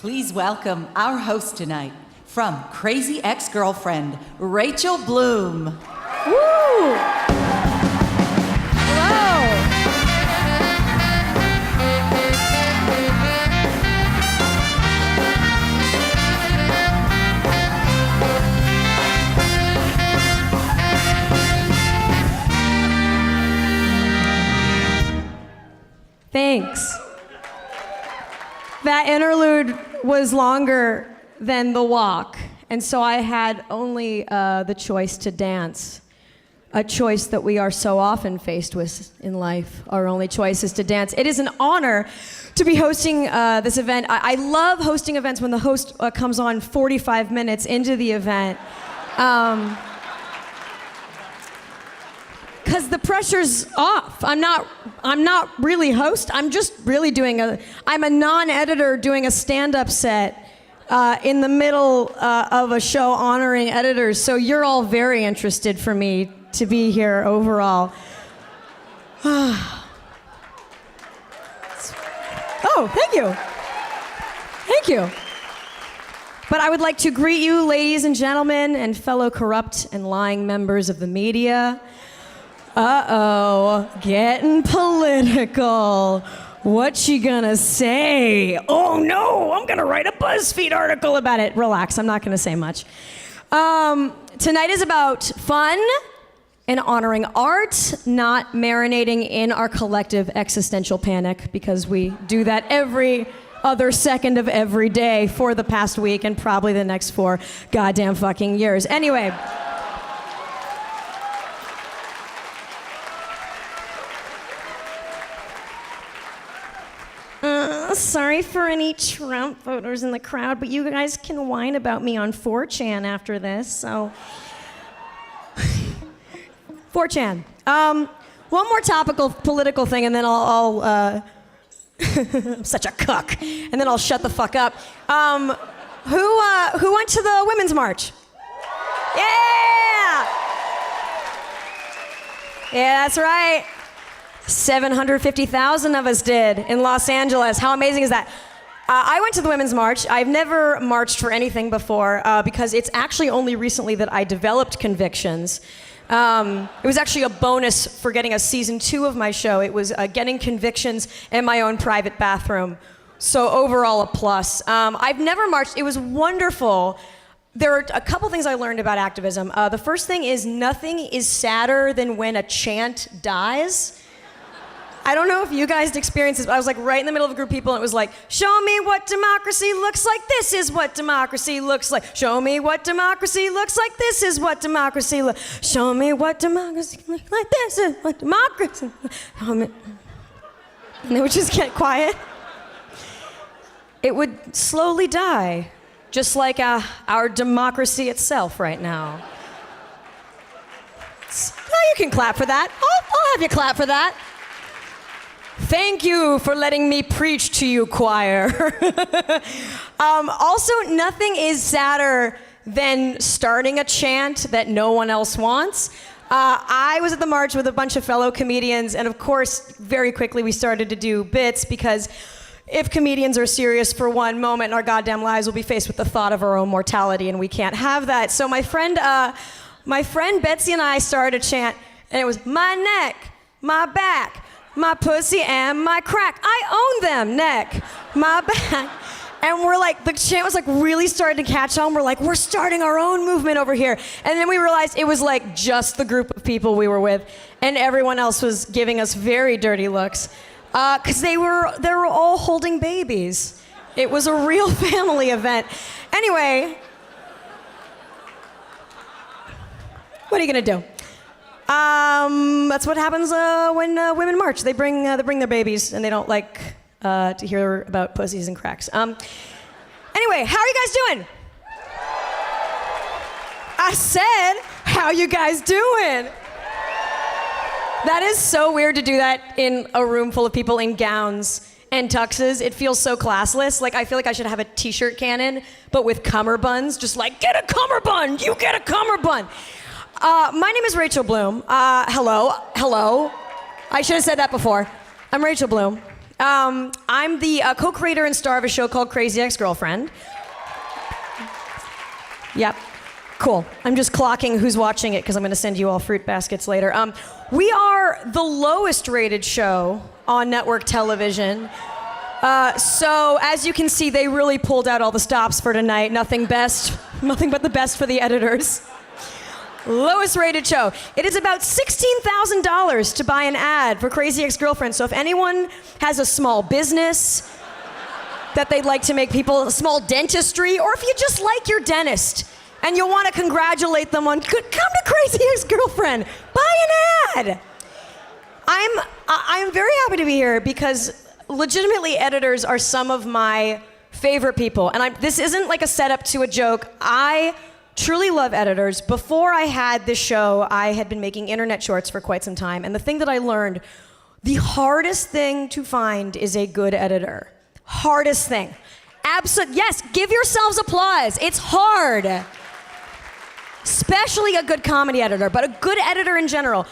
Please welcome our host tonight, from Crazy Ex-Girlfriend, Rachel Bloom. Woo! Hello. Thanks. That interlude was longer than the walk, and so I had only the choice to dance. A choice that we are so often faced with in life. Our only choice is to dance. It is an honor to be hosting this event. I love hosting events when the host comes on 45 minutes into the event. Because the pressure's off. I'm not really host. I'm just really I'm a non-editor doing a stand-up set in the middle of a show honoring editors. So you're all very interested for me to be here overall. Oh, thank you. Thank you. But I would like to greet you, ladies and gentlemen, and fellow corrupt and lying members of the media. Uh-oh, getting political. What she gonna say? Oh no, I'm gonna write a BuzzFeed article about it. Relax, I'm not gonna say much. Tonight is about fun and honoring art, not marinating in our collective existential panic, because we do that every other second of every day for the past week and probably the next 4 goddamn fucking years. Anyway. Sorry for any Trump voters in the crowd, but you guys can whine about me on 4chan after this, so. 4chan. One more topical political thing, and then I'll I'm such a cuck, and then I'll shut the fuck up. Who went to the Women's March? Yeah! Yeah, that's right. 750,000 of us did in Los Angeles. How amazing is that? I went to the Women's March. I've never marched for anything before because it's actually only recently that I developed convictions. It was actually a bonus for getting a season 2 of my show. It was getting convictions in my own private bathroom. So overall, a plus. I've never marched. It was wonderful. There are a couple things I learned about activism. The first thing is nothing is sadder than when a chant dies. I don't know if you guys experienced this, but I was like right in the middle of a group of people and it was like, show me what democracy looks like, this is what democracy looks like. Show me what democracy looks like, this is what democracy looks like. Show me what democracy looks like, this is what democracy And they would just get quiet. It would slowly die, just like our democracy itself right now. You can clap for that. I'll have you clap for that. Thank you for letting me preach to you, choir. Also, nothing is sadder than starting a chant that no one else wants. I was at the march with a bunch of fellow comedians, and of course, very quickly we started to do bits, because if comedians are serious for one moment in our goddamn lives, we'll be faced with the thought of our own mortality, and we can't have that. So my friend Betsy and I started a chant, and it was my neck, my back, my pussy and my crack. I own them, neck, my back. And we're like, the chant was like really starting to catch on. We're like, we're starting our own movement over here. And then we realized it was like just the group of people we were with, and everyone else was giving us very dirty looks. Because they were all holding babies. It was a real family event. Anyway, what are you gonna do? That's what happens when women march. They bring their babies, and they don't like to hear about pussies and cracks. Anyway, how are you guys doing? I said, how you guys doing? That is so weird to do that in a room full of people in gowns and tuxes. It feels so classless. Like, I feel like I should have a t-shirt cannon, but with cummerbunds, just like, get a cummerbund, you get a cummerbund. My name is Rachel Bloom. Hello. I should have said that before. I'm Rachel Bloom. I'm the co-creator and star of a show called Crazy Ex-Girlfriend. Yep. Cool. I'm just clocking who's watching it because I'm going to send you all fruit baskets later. We are the lowest rated show on network television. So as you can see, they really pulled out all the stops for tonight. Nothing but the best for the editors. Lowest rated show. It is about $16,000 to buy an ad for Crazy Ex-Girlfriend. So if anyone has a small business that they'd like to make people, a small dentistry, or if you just like your dentist and you want to congratulate them on, come to Crazy Ex-Girlfriend, buy an ad. I'm very happy to be here because legitimately editors are some of my favorite people. And this isn't like a setup to a joke. I truly love editors. Before I had this show, I had been making internet shorts for quite some time. And the thing that I learned, the hardest thing to find is a good editor. Hardest thing. Yes, give yourselves applause. It's hard. Especially a good comedy editor, but a good editor in general.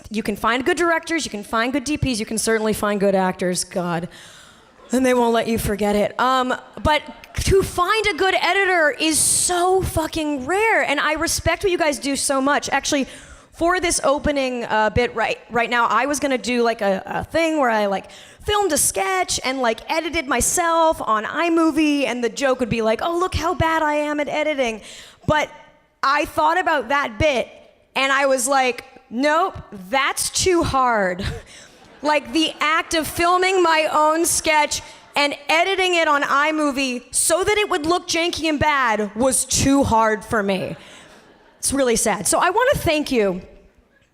You can find good directors, you can find good DPs, you can certainly find good actors, God. And they won't let you forget it. But to find a good editor is so fucking rare, and I respect what you guys do so much. Actually, for this opening bit right now, I was gonna do like a thing where I like filmed a sketch and like edited myself on iMovie, and the joke would be like, oh, look how bad I am at editing. But I thought about that bit, and I was like, nope, that's too hard. Like the act of filming my own sketch and editing it on iMovie so that it would look janky and bad was too hard for me. It's really sad. So I want to thank you.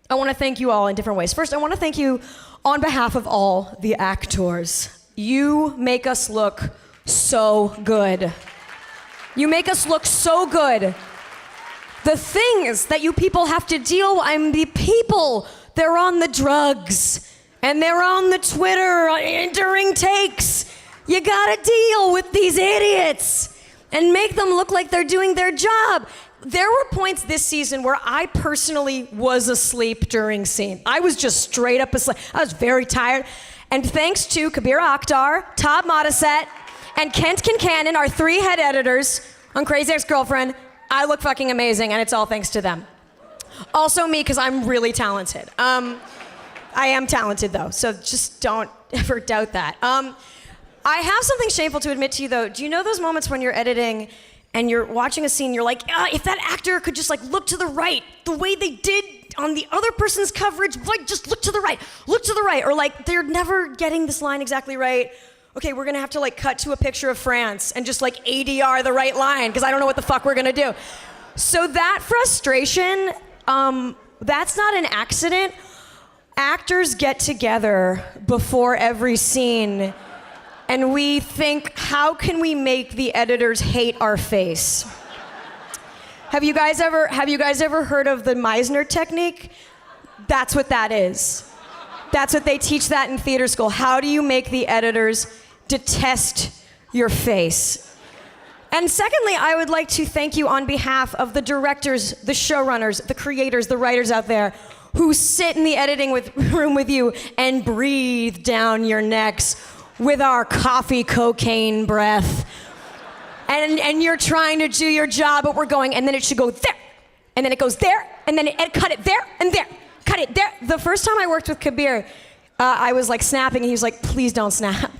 I want to thank you all in different ways. First, I want to thank you on behalf of all the actors. You make us look so good. You make us look so good. The things that you people have to deal with, the people, they're on the drugs, and they're on the Twitter during takes. You gotta deal with these idiots and make them look like they're doing their job. There were points this season where I personally was asleep during scene. I was just straight up asleep. I was very tired. And thanks to Kabir Akhtar, Todd Modisette, and Kent Kincannon, our 3 head editors on Crazy Ex-Girlfriend, I look fucking amazing, and it's all thanks to them. Also me, because I'm really talented. I am talented, though, so just don't ever doubt that. I have something shameful to admit to you, though. Do you know those moments when you're editing and you're watching a scene, you're like, if that actor could just like look to the right, the way they did on the other person's coverage, like just look to the right, or like they're never getting this line exactly right. Okay, we're gonna have to like cut to a picture of France and just like ADR the right line because I don't know what the fuck we're gonna do. So that frustration, that's not an accident. Actors get together before every scene and we think, how can we make the editors hate our face? Have you guys ever heard of the Meisner technique? That's what that is. That's what they teach that in theater school. How do you make the editors detest your face? And secondly, I would like to thank you on behalf of the directors, the showrunners, the creators, the writers out there who sit in the editing room with you and breathe down your necks with our coffee cocaine breath. And you're trying to do your job, but we're going, and then it should go there, and then it goes there, and then cut it there, and there, cut it there. The first time I worked with Kabir, I was like snapping, and he was like, please don't snap.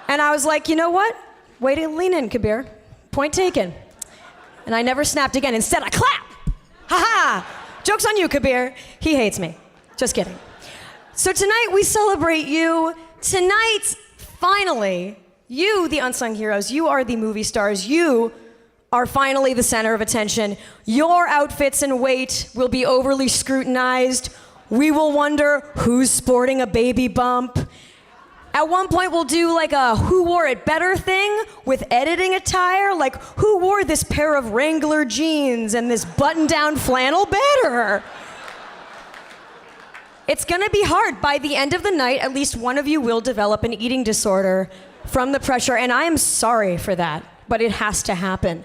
And I was like, you know what? Way to lean in, Kabir. Point taken. And I never snapped again. Instead, I clap. Ha-ha! Joke's on you, Kabir. He hates me. Just kidding. So tonight, we celebrate you. Tonight, finally, you, the unsung heroes, you are the movie stars. You are finally the center of attention. Your outfits and weight will be overly scrutinized. We will wonder who's sporting a baby bump. At one point, we'll do like a who wore it better thing with editing attire. Like, who wore this pair of Wrangler jeans and this button-down flannel better? It's gonna be hard. By the end of the night, at least one of you will develop an eating disorder from the pressure, and I am sorry for that, but it has to happen.